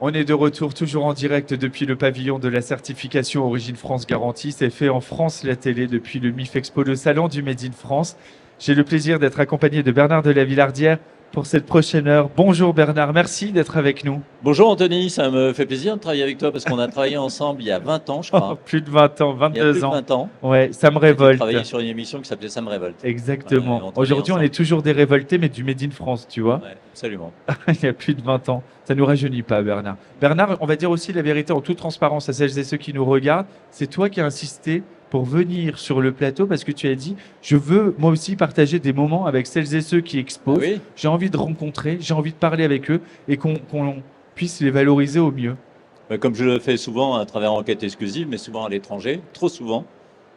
On est de retour toujours en direct depuis le pavillon de la certification Origine France Garantie. C'est fait en France la télé depuis le MIF Expo, le salon du Made in France. J'ai le plaisir d'être accompagné de Bernard de la Villardière pour cette prochaine heure. Bonjour Bernard, merci d'être avec nous. Bonjour Anthony, ça me fait plaisir de travailler avec toi parce qu'on a travaillé ensemble il y a 20 ans, je crois. Plus de 20 ans, Il y a 22 plus de ans. 20 ans. Ouais, ça me On a révolte. travaillé sur une émission qui s'appelait Ça me révolte. Exactement. On Aujourd'hui, on ensemble. est toujours des révoltés, mais du Made in France, tu vois. Ouais, absolument. Il y a plus de 20 ans. Ça nous rajeunit pas, Bernard. Bernard, on va dire aussi la vérité en toute transparence à celles et ceux qui nous regardent. C'est toi qui as insisté pour venir sur le plateau parce que tu as dit, je veux moi aussi partager des moments avec celles et ceux qui exposent. Oui. J'ai envie de rencontrer, j'ai envie de parler avec eux et qu'on puisse les valoriser au mieux. Comme je le fais souvent à travers Enquête exclusive, mais souvent à l'étranger, trop souvent.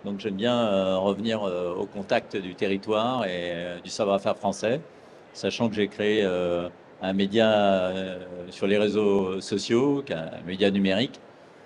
Donc j'aime bien revenir au contact du territoire et du savoir-faire français, sachant que j'ai créé un média sur les réseaux sociaux, un média numérique,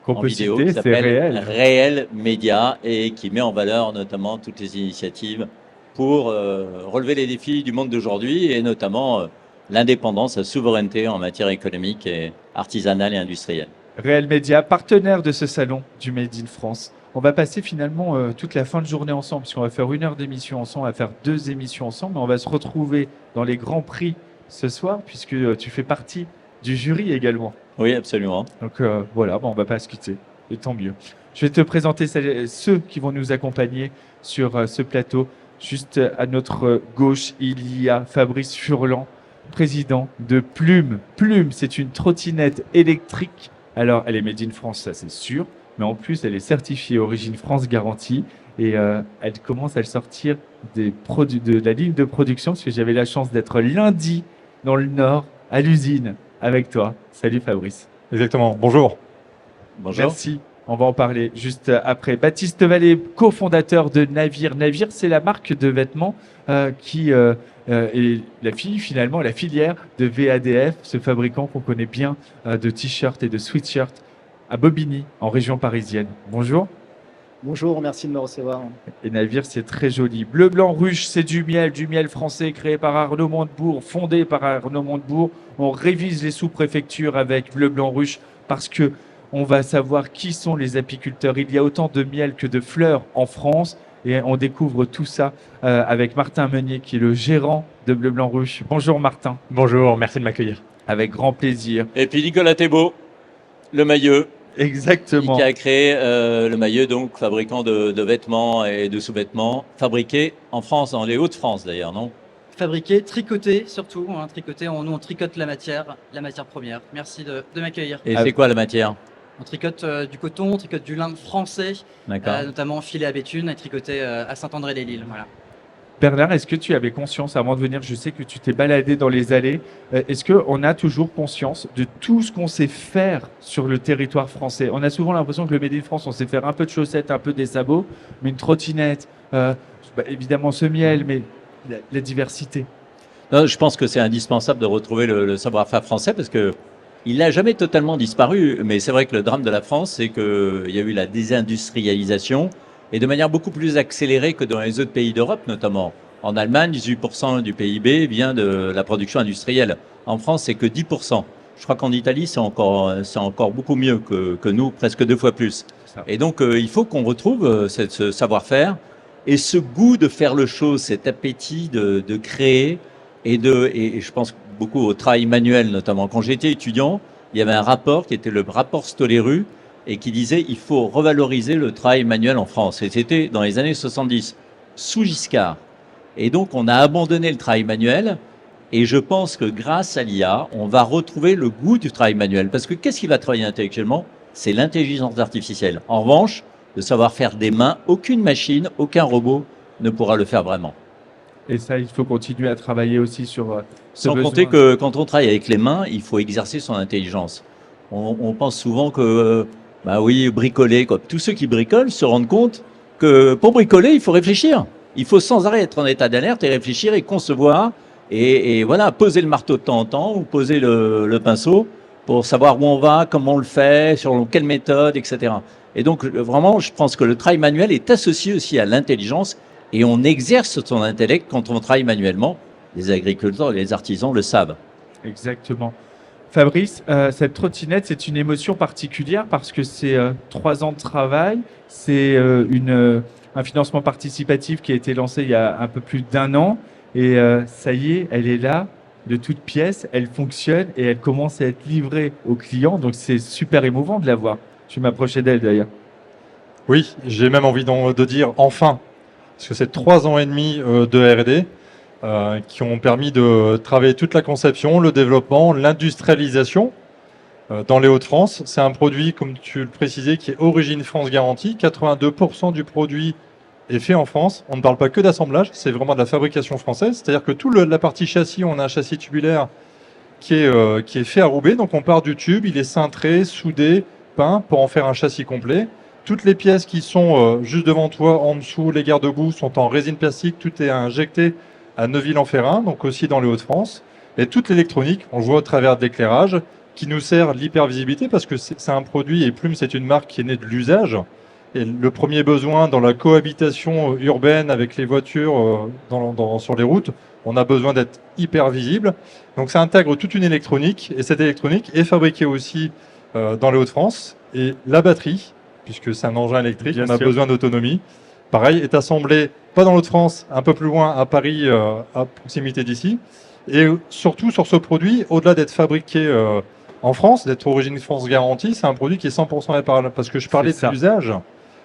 Qu'on en peut vidéo, citer, qui c'est s'appelle réel. Réel Média et qui met en valeur notamment toutes les initiatives pour relever les défis du monde d'aujourd'hui et notamment l'indépendance, la souveraineté en matière économique et artisanale et industrielle. Réel Média, partenaire de ce salon du Made in France. On va passer finalement toute la fin de journée ensemble, puisqu'on va faire 1 heure d'émission ensemble, on va faire 2 émissions ensemble, mais on va se retrouver dans les grands prix ce soir, puisque tu fais partie du jury également. Oui, absolument. Donc voilà, bon, on va pas se quitter, et tant mieux. Je vais te présenter ceux qui vont nous accompagner sur ce plateau. Juste à notre gauche, il y a Fabrice Furlan, président de Plume. Plume, c'est une trottinette électrique. Alors, elle est made in France, ça c'est sûr, mais en plus, elle est certifiée Origine France Garantie et elle commence à sortir des produits de la ligne de production, parce que j'avais la chance d'être lundi dans le Nord, à l'usine, avec toi. Salut Fabrice. Exactement. Bonjour. Bonjour. Merci. On va en parler juste après. Baptiste Vallée, cofondateur de Navire. Navire, c'est la marque de vêtements qui est la filière de VADF, ce fabricant qu'on connaît bien de t-shirts et de sweatshirts à Bobigny, en région parisienne. Bonjour. Bonjour, merci de me recevoir. Et Navire, c'est très joli. Bleu, blanc, ruche, c'est du miel français créé par Arnaud Montebourg, fondé par Arnaud Montebourg. On révise les sous-préfectures avec Bleu, blanc, ruche parce que on va savoir qui sont les apiculteurs. Il y a autant de miel que de fleurs en France et on découvre tout ça avec Martin Meunier qui est le gérant de Bleu, blanc, ruche. Bonjour Martin. Bonjour, merci de m'accueillir. Avec grand plaisir. Et puis Nicolas Thébault, le mailleux, Exactement. qui a créé le mailleux, donc fabricant de vêtements et de sous-vêtements, fabriqués en France, dans les Hauts-de-France d'ailleurs, non? Fabriqué, tricoté surtout, tricoté, nous on tricote la matière première. Merci de m'accueillir. Et c'est quoi la matière? On tricote du coton, on tricote du lin français, D'accord. notamment filé à Béthune et tricoté à Saint-André-les-Lilles. Voilà. Bernard, est-ce que tu avais conscience, avant de venir, je sais que tu t'es baladé dans les allées, est-ce qu'on a toujours conscience de tout ce qu'on sait faire sur le territoire français? On a souvent l'impression que le Made in France, on sait faire un peu de chaussettes, un peu des sabots, mais une trottinette, évidemment ce miel, mais la diversité. Non, je pense que c'est indispensable de retrouver le savoir-faire français parce que il n'a jamais totalement disparu. Mais c'est vrai que le drame de la France, c'est qu'il y a eu la désindustrialisation et de manière beaucoup plus accélérée que dans les autres pays d'Europe, notamment. En Allemagne, 18% du PIB vient de la production industrielle. En France, c'est que 10%. Je crois qu'en Italie, c'est encore beaucoup mieux que nous, presque 2 fois plus. Et donc, il faut qu'on retrouve ce savoir-faire et ce goût de faire le chose, cet appétit de créer et je pense beaucoup au travail manuel notamment. Quand j'étais étudiant, il y avait un rapport qui était le rapport Stoléru et qui disait il faut revaloriser le travail manuel en France. Et c'était dans les années 70, sous Giscard. Et donc on a abandonné le travail manuel et je pense que grâce à l'IA, on va retrouver le goût du travail manuel. Parce que qu'est-ce qui va travailler intellectuellement? C'est l'intelligence artificielle. En revanche, le savoir-faire des mains, aucune machine, aucun robot ne pourra le faire vraiment. Et ça, il faut continuer à travailler aussi sur ce Sans besoin. compter que quand on travaille avec les mains, il faut exercer son intelligence. On pense souvent que, bricoler, quoi. Tous ceux qui bricolent se rendent compte que pour bricoler, il faut réfléchir. Il faut sans arrêt être en état d'alerte et réfléchir et concevoir et voilà, poser le marteau de temps en temps ou poser le pinceau pour savoir où on va, comment on le fait, sur quelle méthode, etc. Et donc, vraiment, je pense que le travail manuel est associé aussi à l'intelligence et on exerce son intellect quand on travaille manuellement. Les agriculteurs et les artisans le savent. Exactement. Fabrice, cette trottinette, c'est une émotion particulière parce que c'est 3 ans de travail, c'est un financement participatif qui a été lancé il y a un peu plus d'1 an et ça y est, elle est là de toutes pièces, elle fonctionne et elle commence à être livrée aux clients, donc c'est super émouvant de la voir. Je vais m'approcher d'elle d'ailleurs. Oui, j'ai même envie de dire enfin, parce que c'est 3 ans et demi de R&D qui ont permis de travailler toute la conception, le développement, l'industrialisation dans les Hauts-de-France. C'est un produit, comme tu le précisais, qui est origine France garantie. 82% du produit est fait en France. On ne parle pas que d'assemblage, c'est vraiment de la fabrication française. C'est-à-dire que toute la partie châssis, on a un châssis tubulaire qui est fait à Roubaix. Donc on part du tube, il est cintré, soudé, peint pour en faire un châssis complet. Toutes les pièces qui sont juste devant toi, en dessous, les garde-boue sont en résine plastique. Tout est injecté à Neuville-en-Ferrain, donc aussi dans les Hauts-de-France. Et toute l'électronique, on le voit au travers de l'éclairage, qui nous sert l'hypervisibilité parce que c'est un produit, et Plume, c'est une marque qui est née de l'usage. Et le premier besoin dans la cohabitation urbaine avec les voitures sur les routes, on a besoin d'être hyper visible. Donc ça intègre toute une électronique, et cette électronique est fabriquée aussi dans les Hauts-de-France. Et la batterie, puisque c'est un engin électrique, Bien on a sûr. besoin d'autonomie. Pareil, est assemblée, pas dans l'Hauts-de-France, un peu plus loin, à Paris, à proximité d'ici. Et surtout sur ce produit, au-delà d'être fabriqué en France, d'être origine France garantie, c'est un produit qui est 100% réparable. Parce que je parlais C'est ça. de l'usage.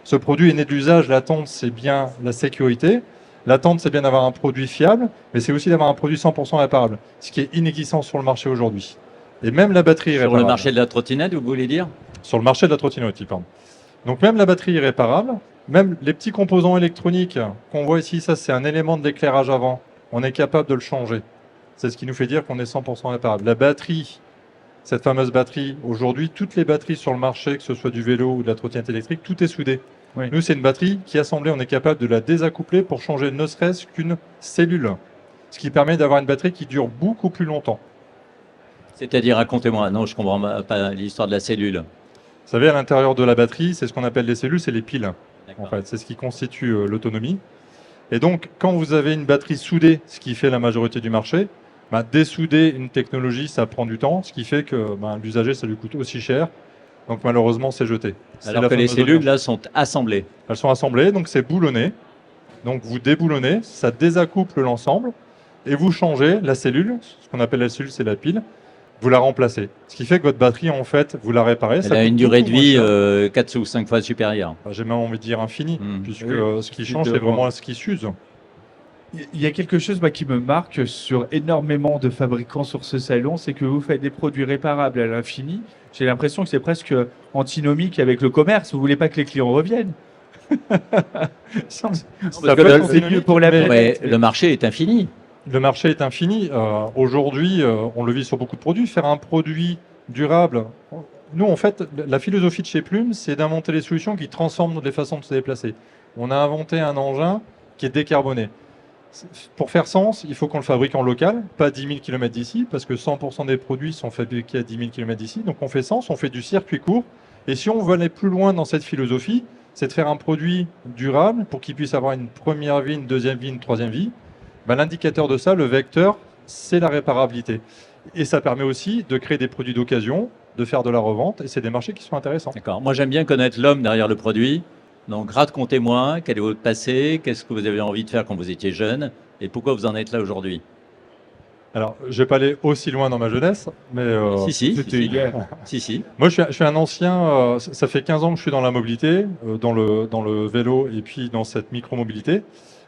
Ce produit est né de l'usage. L'attente, c'est bien la sécurité. L'attente, c'est bien d'avoir un produit fiable, mais c'est aussi d'avoir un produit 100% réparable, ce qui est inexistant sur le marché aujourd'hui. Et même la batterie est Sur réparable. le marché de la trottinette, vous voulez dire? Sur le marché de la trottinette, pardon. Donc même la batterie est réparable, même les petits composants électroniques qu'on voit ici, ça c'est un élément de l'éclairage avant, on est capable de le changer. C'est ce qui nous fait dire qu'on est 100% réparable. La batterie, cette fameuse batterie, aujourd'hui, toutes les batteries sur le marché, que ce soit du vélo ou de la trottinette électrique, tout est soudé. Oui. Nous, c'est une batterie qui est assemblée, on est capable de la désaccoupler pour changer ne serait-ce qu'une cellule. Ce qui permet d'avoir une batterie qui dure beaucoup plus longtemps. C'est-à-dire, racontez-moi. Non, je comprends pas l'histoire de la cellule. Vous savez, à l'intérieur de la batterie, c'est ce qu'on appelle les cellules, c'est les piles. En D'accord. fait, c'est ce qui constitue l'autonomie. Et donc, quand vous avez une batterie soudée, ce qui fait la majorité du marché, dessouder une technologie, ça prend du temps, ce qui fait que l'usager, ça lui coûte aussi cher. Donc, malheureusement, c'est jeté. C'est Alors la que les fameuse cellules, audience. là, sont assemblées. Elles sont assemblées, donc c'est boulonné. Donc, vous déboulonnez, ça désaccouple l'ensemble, et vous changez la cellule, ce qu'on appelle la cellule, c'est la pile, vous la remplacez. Ce qui fait que votre batterie, en fait, vous la réparez. Elle ça a coûte une durée de beaucoup moins vie cher. 4 ou 5 fois supérieure. J'ai même envie de dire infini, puisque Oui. ce qui Qui change, c'est devant. vraiment ce qui s'use. Il y a quelque chose qui me marque sur énormément de fabricants sur ce salon, c'est que vous faites des produits réparables à l'infini. J'ai l'impression que c'est presque antinomique avec le commerce. Vous voulez pas que les clients reviennent. Ça Parce peut que être c'est mieux pour la mais- planète. Le marché est infini. Le marché est infini. Aujourd'hui, on le vit sur beaucoup de produits. Faire un produit durable. Nous, en fait, la philosophie de chez Plume, c'est d'inventer les solutions qui transforment les façons de se déplacer. On a inventé un engin qui est décarboné. Pour faire sens, il faut qu'on le fabrique en local, pas 10 000 km d'ici, parce que 100% des produits sont fabriqués à 10 000 km d'ici. Donc on fait sens, on fait du circuit court. Et si on veut aller plus loin dans cette philosophie, c'est de faire un produit durable pour qu'il puisse avoir une première vie, une deuxième vie, une troisième vie. L'indicateur de ça, le vecteur, c'est la réparabilité. Et ça permet aussi de créer des produits d'occasion, de faire de la revente, et c'est des marchés qui sont intéressants. D'accord. Moi, j'aime bien connaître l'homme derrière le produit. Donc, racontez-moi, quel est votre passé, qu'est-ce que vous avez envie de faire quand vous étiez jeune, et pourquoi vous en êtes là aujourd'hui? Alors, je ne vais pas aller aussi loin dans ma jeunesse, mais Si, C'était hier. si. moi, je suis un ancien, ça fait 15 ans que je suis dans la mobilité, dans le vélo et puis dans cette micro-mobilité.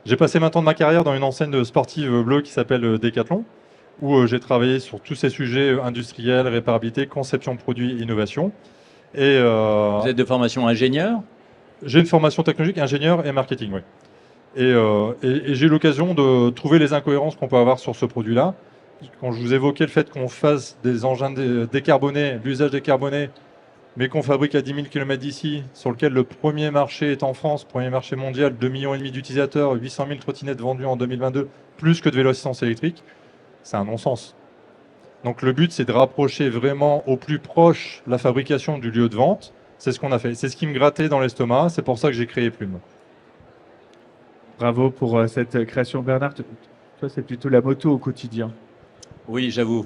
J'ai passé 20 ans de ma carrière dans une enseigne sportive bleue qui s'appelle Decathlon, où j'ai travaillé sur tous ces sujets industriels, réparabilité, conception de produits, innovation. Et Vous êtes de formation ingénieur? j'ai une formation technologique, ingénieur et marketing, oui. Et j'ai eu l'occasion de trouver les incohérences qu'on peut avoir sur ce produit-là. Quand je vous évoquais le fait qu'on fasse des engins décarbonés, l'usage décarboné, mais qu'on fabrique à 10 000 km d'ici, sur lequel le premier marché est en France, premier marché mondial, 2,5 millions d'utilisateurs, 800 000 trottinettes vendues en 2022, plus que de vélos assistance électrique, c'est un non-sens. Donc le but, c'est de rapprocher vraiment au plus proche la fabrication du lieu de vente. C'est ce qu'on a fait. C'est ce qui me grattait dans l'estomac. C'est pour ça que j'ai créé Plume. Bravo pour cette création, Bernard. Toi, c'est plutôt la moto au quotidien. Oui, j'avoue.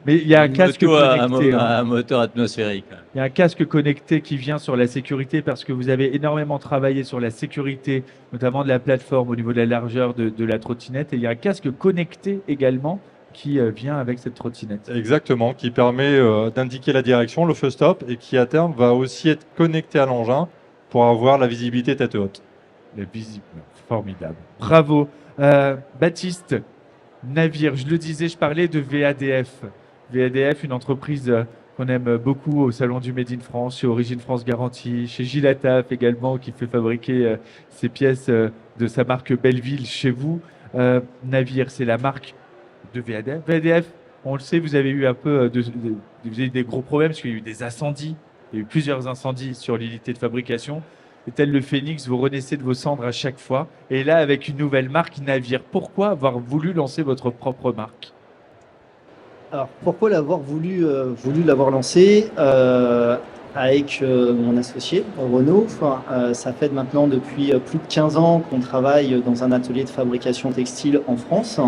Mais il y a un casque connecté. Un moteur atmosphérique. Il y a un casque connecté qui vient sur la sécurité parce que vous avez énormément travaillé sur la sécurité, notamment de la plateforme au niveau de la largeur de la trottinette. Et il y a un casque connecté également qui vient avec cette trottinette. Exactement, qui permet d'indiquer la direction, le feu stop, et qui à terme va aussi être connecté à l'engin pour avoir la visibilité tête haute. Formidable. Bravo. Baptiste, navire, je le disais, je parlais de VADF. VADF, une entreprise qu'on aime beaucoup au Salon du Made in France, chez Origine France Garantie, chez Gilles Attaf également, qui fait fabriquer ses pièces de sa marque Belleville chez vous. Navire, c'est la marque de VADF. VADF, on le sait, vous avez eu un peu vous avez eu des gros problèmes parce qu'il y a eu des incendies. Il y a eu plusieurs incendies sur l'unité de fabrication. Et tel le phénix, vous renaissez de vos cendres à chaque fois. Et là, avec une nouvelle marque, Navire. Pourquoi avoir voulu lancer votre propre marque? Alors, pourquoi l'avoir voulu l'avoir lancé avec mon associé, Renaud. Ça fait maintenant depuis plus de 15 ans qu'on travaille dans un atelier de fabrication textile en France.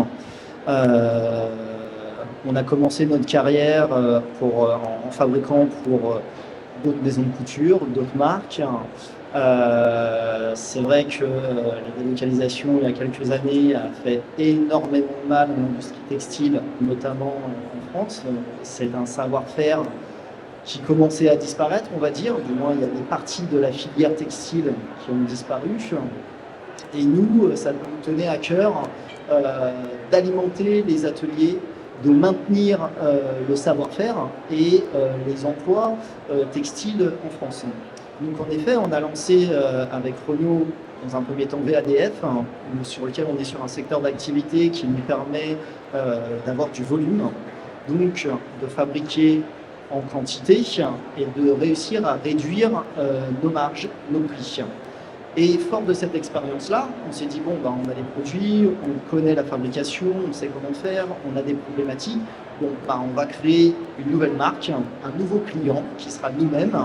On a commencé notre carrière en fabriquant pour d'autres maisons de couture, d'autres marques. C'est vrai que la délocalisation il y a quelques années a fait énormément de mal à l'industrie textile, notamment en France. C'est un savoir-faire qui commençait à disparaître, on va dire. Du moins, il y a des parties de la filière textile qui ont disparu. Et nous, ça nous tenait à cœur d'alimenter les ateliers, de maintenir le savoir-faire et les emplois textiles en France. Donc en effet, on a lancé avec Renault, dans un premier temps VADF, sur lequel on est sur un secteur d'activité qui nous permet d'avoir du volume, donc de fabriquer en quantité et de réussir à réduire nos marges, nos prix. Et fort de cette expérience-là, on s'est dit, bon, on a les produits, on connaît la fabrication, on sait comment faire, on a des problématiques, donc on va créer une nouvelle marque, un nouveau client qui sera nous-mêmes.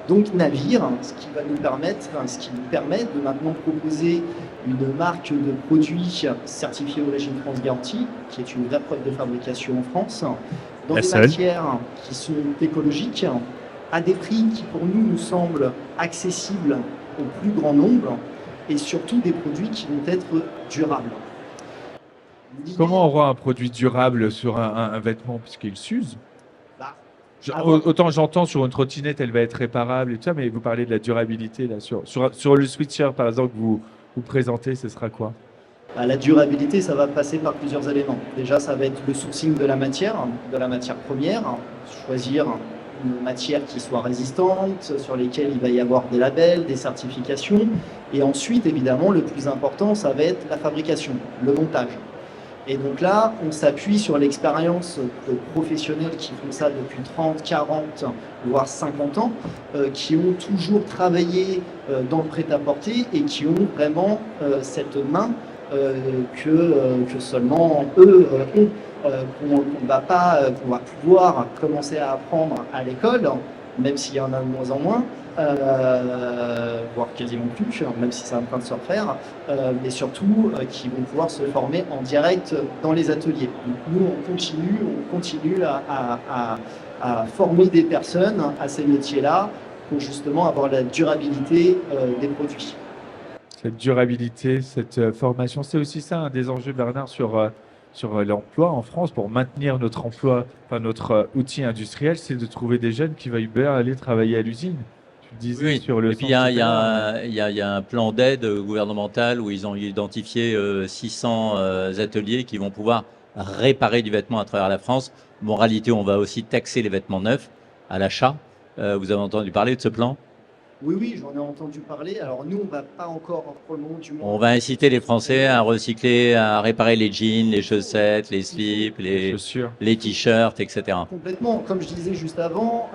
Donc Navire, ce qui nous permet de maintenant proposer une marque de produits certifiés Origine France Garantie, qui est une vraie preuve de fabrication en France, dans des matières qui sont écologiques, à des prix qui pour nous semblent accessibles au plus grand nombre, et surtout des produits qui vont être durables. Comment on rend un produit durable sur un vêtement puisqu'il s'use? Autant j'entends sur une trottinette, elle va être réparable et tout ça, mais vous parlez de la durabilité là, sur le switcher par exemple que vous présentez, ce sera quoi? La durabilité, ça va passer par plusieurs éléments. Déjà, ça va être le sourcing de la matière première, choisir une matière qui soit résistante, sur lesquelles il va y avoir des labels, des certifications. Et ensuite, évidemment, le plus important, ça va être la fabrication, le montage. Et donc là, on s'appuie sur l'expérience de professionnels qui font ça depuis 30, 40, voire 50 ans, qui ont toujours travaillé dans le prêt-à-porter et qui ont vraiment cette main que seulement eux ont. Qu'on va pouvoir commencer à apprendre à l'école, même s'il y en a de moins en moins, voire quasiment plus, même si c'est en train de se refaire, mais surtout qui vont pouvoir se former en direct dans les ateliers. Donc nous, on continue à former des personnes à ces métiers-là pour justement avoir la durabilité des produits. Cette durabilité, cette formation, c'est aussi ça un des enjeux, Bernard, sur l'emploi en France, pour maintenir notre emploi, notre outil industriel, c'est de trouver des jeunes qui veuillent bien aller travailler à l'usine. Tu disais oui. sur le. Et puis il y a un plan d'aide gouvernemental où ils ont identifié 600 ateliers qui vont pouvoir réparer du vêtement à travers la France. Moralité, on va aussi taxer les vêtements neufs à l'achat. Vous avez entendu parler de ce plan ? Oui, j'en ai entendu parler. Alors nous, on ne va pas encore pour le moment du monde. On va inciter les Français à recycler, à réparer les jeans, les chaussettes, les slips, les t-shirts, etc. Complètement. Comme je disais juste avant,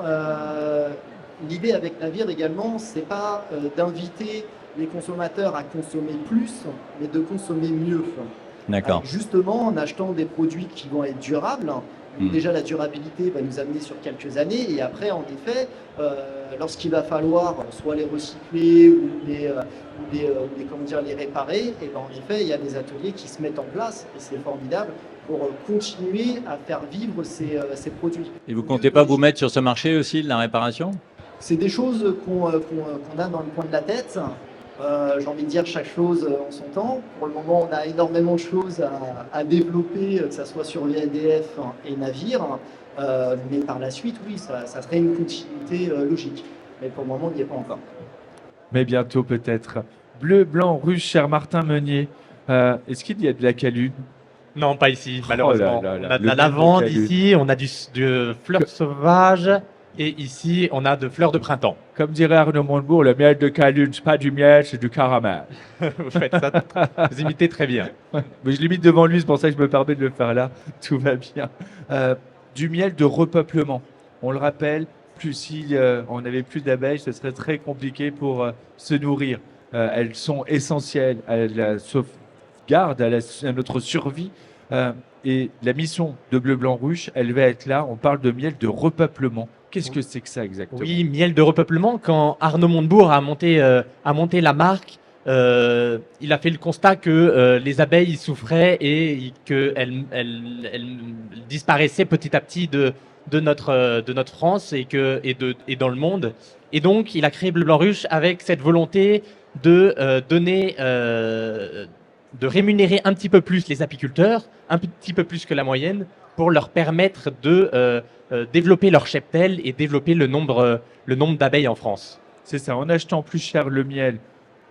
l'idée avec Navire également, c'est pas d'inviter les consommateurs à consommer plus, mais de consommer mieux. D'accord. Justement, en achetant des produits qui vont être durables, Donc déjà, la durabilité va nous amener sur quelques années. Et après, en effet, lorsqu'il va falloir soit les recycler ou les réparer, et ben, en effet, il y a des ateliers qui se mettent en place, et c'est formidable, pour continuer à faire vivre ces produits. Et vous comptez pas vous mettre sur ce marché aussi de la réparation? C'est des choses qu'on a dans le coin de la tête. J'ai envie de dire chaque chose en son temps. Pour le moment, on a énormément de choses à développer, que ce soit sur VADF et navire. Mais par la suite, oui, ça serait une continuité logique. Mais pour le moment, on n'y est pas encore. Mais bientôt peut-être. Bleu, blanc, ruche, cher Martin Meunier. Est-ce qu'il y a de la calune? Non, pas ici, malheureusement. là là, On a de le la miel de lavande calune. ici, on a de fleurs sauvages, et ici, on a de fleurs de printemps. Comme dirait Arnaud Montebourg, le miel de calune, c'est pas du miel, c'est du caramel. Vous faites ça, vous imitez très bien. Mais je limite devant lui, c'est pour ça que je me permets de le faire là. Tout va bien. Du miel de repeuplement. On le rappelle, si on n'avait plus d'abeilles, ce serait très compliqué pour se nourrir. Elles sont essentielles à la sauvegarde, à notre survie. Et la mission de Bleu Blanc Ruche, elle va être là. On parle de miel de repeuplement. Qu'est-ce que c'est que ça exactement? Oui, miel de repeuplement. Quand Arnaud Montebourg a monté la marque, il a fait le constat que les abeilles souffraient et qu'elles disparaissaient petit à petit de notre France et dans le monde. Et donc, il a créé Bleu Blanc Ruche avec cette volonté de rémunérer un petit peu plus les apiculteurs, un petit peu plus que la moyenne, pour leur permettre de développer leur cheptel et développer le nombre d'abeilles en France. C'est ça, en achetant plus cher le miel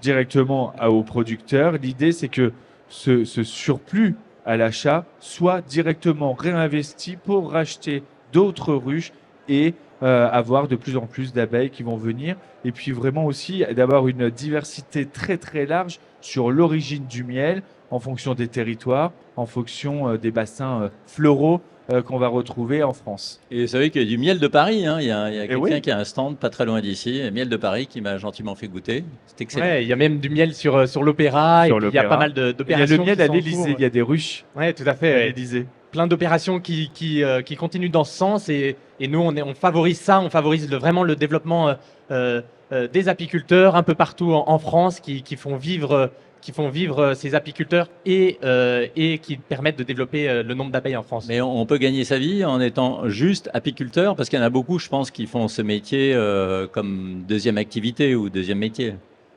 directement aux producteurs, l'idée c'est que ce surplus à l'achat soit directement réinvesti pour racheter d'autres ruches et avoir de plus en plus d'abeilles qui vont venir. Et puis vraiment aussi d'avoir une diversité très très large sur l'origine du miel en fonction des territoires, en fonction des bassins floraux qu'on va retrouver en France. Et vous savez qu'il y a du miel de Paris, hein. Il y a quelqu'un oui. qui a un stand pas très loin d'ici, miel de Paris, qui m'a gentiment fait goûter. C'est excellent. Ouais, il y a même du miel sur l'Opéra, Sur et puis il y a l'Opéra. pas mal Il y a d'opérations. le miel qui à sont en l'Élysée, cours. il y a des ruches Ouais, tout à à fait. Ouais. l'Élysée. Plein d'opérations qui continuent dans ce sens, et nous on favorise ça, on favorise vraiment le développement des apiculteurs un peu partout en France qui font vivre ces apiculteurs et qui permettent de développer le nombre d'abeilles en France. Mais on peut gagner sa vie en étant juste apiculteur, parce qu'il y en a beaucoup, je pense, qui font ce métier comme deuxième activité ou deuxième métier.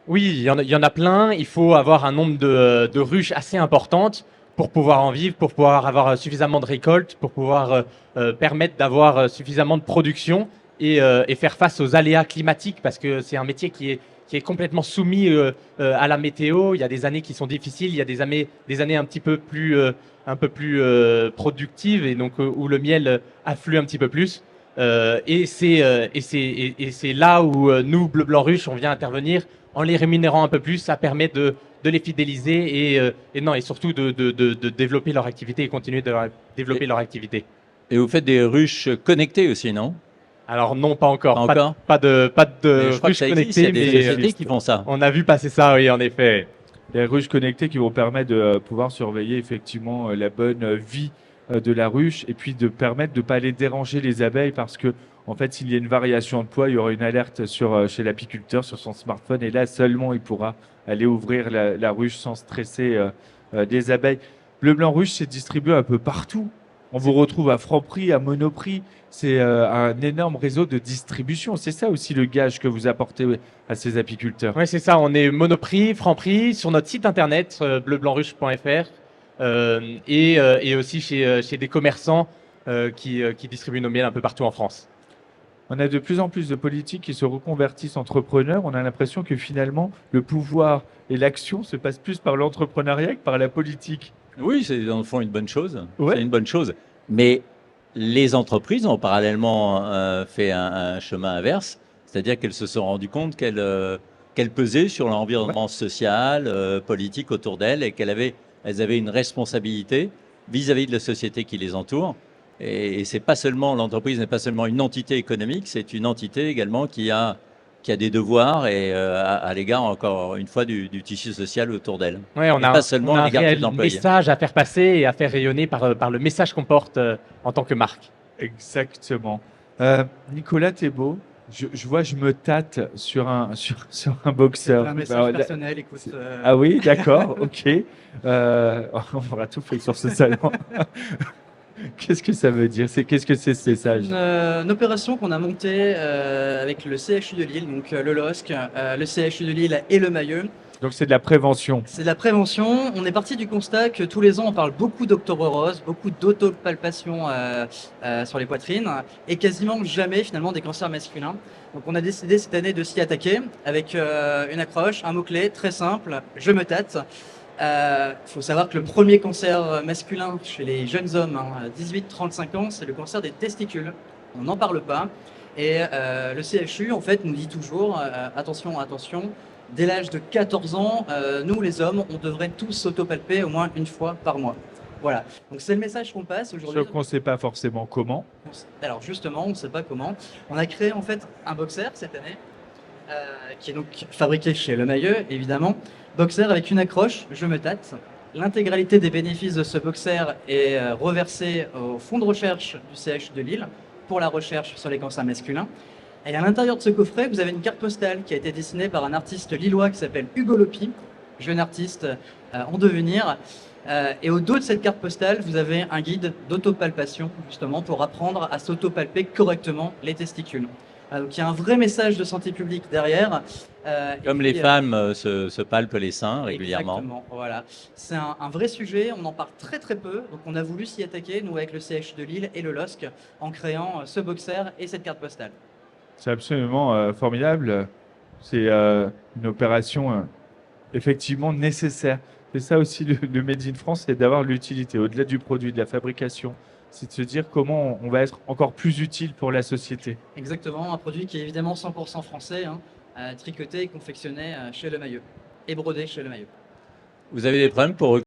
Oui, il y en a plein. Il faut avoir un nombre de ruches assez importantes pour pouvoir en vivre, pour pouvoir avoir suffisamment de récoltes, pour pouvoir permettre d'avoir suffisamment de production et faire face aux aléas climatiques, parce que c'est un métier qui est complètement soumis à la météo. Il y a des années qui sont difficiles, il y a des années un petit peu plus productives, et donc où le miel afflue un petit peu plus. Et c'est là où nous, Bleu Blanc Ruche, on vient intervenir en les rémunérant un peu plus. Ça permet de les fidéliser et surtout de développer leur activité et continuer de développer leur activité. Et vous faites des ruches connectées aussi, non? Alors non, pas encore. Pas encore? Pas de Mais je crois que ruches ça existe, il y connectées, a des mais sociétés qui font ça. on a vu passer ça, oui, en effet. Les ruches connectées qui vont permettre de pouvoir surveiller effectivement la bonne vie de la ruche et puis de permettre de ne pas aller déranger les abeilles, parce que en fait, s'il y a une variation de poids, il y aura une alerte chez l'apiculteur sur son smartphone, et là seulement il pourra aller ouvrir la ruche sans stresser des abeilles. Bleu Blanc Ruche, c'est distribué un peu partout. On vous retrouve à Franprix, à Monoprix. C'est un énorme réseau de distribution. C'est ça aussi le gage que vous apportez à ces apiculteurs. Oui, c'est ça. On est Monoprix, Franprix, sur notre site internet bleublancruche.fr et aussi chez des commerçants qui distribuent nos miels un peu partout en France. On a de plus en plus de politiques qui se reconvertissent entrepreneurs. On a l'impression que finalement, le pouvoir et l'action se passent plus par l'entrepreneuriat que par la politique. Oui, c'est dans le fond une bonne chose. Ouais. C'est une bonne chose. Mais les entreprises ont parallèlement fait un chemin inverse, c'est-à-dire qu'elles se sont rendues compte qu'elles pesaient sur l'environnement social, politique autour d'elles, et elles avaient une responsabilité vis-à-vis de la société qui les entoure. Et c'est pas seulement, l'entreprise n'est pas seulement une entité économique, c'est une entité également qui qui a des devoirs et à l'égard, encore une fois, du tissu social autour d'elle. Ouais, on Et a, pas seulement on a à un l'égard de réel ses employés. message à faire passer et à faire rayonner par le message qu'on porte en tant que marque. Exactement. Nicolas Thébault, je vois, je me tâte sur un, sur un C'est boxeur. un message Bah, là- personnel, écoute. Ah oui, d'accord, ok. On aura tout fait sur ce salon. Qu'est-ce que ça veut dire? Qu'est-ce que c'est ce message? Une opération qu'on a montée avec le CHU de Lille, donc le LOSC, le CHU de Lille et le Mailleux. Donc c'est de la prévention. C'est de la prévention. On est parti du constat que tous les ans, on parle beaucoup d'octobre rose, beaucoup d'autopalpation sur les poitrines, et quasiment jamais finalement des cancers masculins. Donc on a décidé cette année de s'y attaquer avec une accroche, un mot-clé très simple, je me tâte. Faut savoir que le premier cancer masculin chez les jeunes hommes, 18-35 ans, c'est le cancer des testicules. On n'en parle pas. Et le CHU, en fait, nous dit toujours, attention, attention, dès l'âge de 14 ans, nous les hommes, on devrait tous s'autopalper au moins une fois par mois. Voilà, donc c'est le message qu'on passe aujourd'hui. Sauf qu'on ne sait pas forcément comment. Alors justement, on ne sait pas comment. On a créé en fait un boxer cette année, qui est donc fabriqué chez Le Mailleux, évidemment. Boxer avec une accroche, je me tâte. L'intégralité des bénéfices de ce boxer est reversée au fonds de recherche du CHU de Lille pour la recherche sur les cancers masculins. Et à l'intérieur de ce coffret, vous avez une carte postale qui a été dessinée par un artiste lillois qui s'appelle Hugo Lopi, jeune artiste en devenir. Et au dos de cette carte postale, vous avez un guide d'autopalpation, justement, pour apprendre à s'autopalper correctement les testicules. Donc il y a un vrai message de santé publique derrière. Comme les femmes se palpent les seins régulièrement. Exactement, voilà. C'est un vrai sujet, on en parle très très peu, donc on a voulu s'y attaquer, nous avec le CHU de Lille et le LOSC, en créant ce boxer et cette carte postale. C'est absolument formidable. C'est une opération effectivement nécessaire. C'est ça aussi le Made in France, c'est d'avoir l'utilité au-delà du produit, de la fabrication. C'est de se dire comment on va être encore plus utile pour la société. Exactement, un produit qui est évidemment 100% français, tricoté et confectionné chez Le Mailleux, et brodé chez Le Mailleux. Vous avez des problèmes pour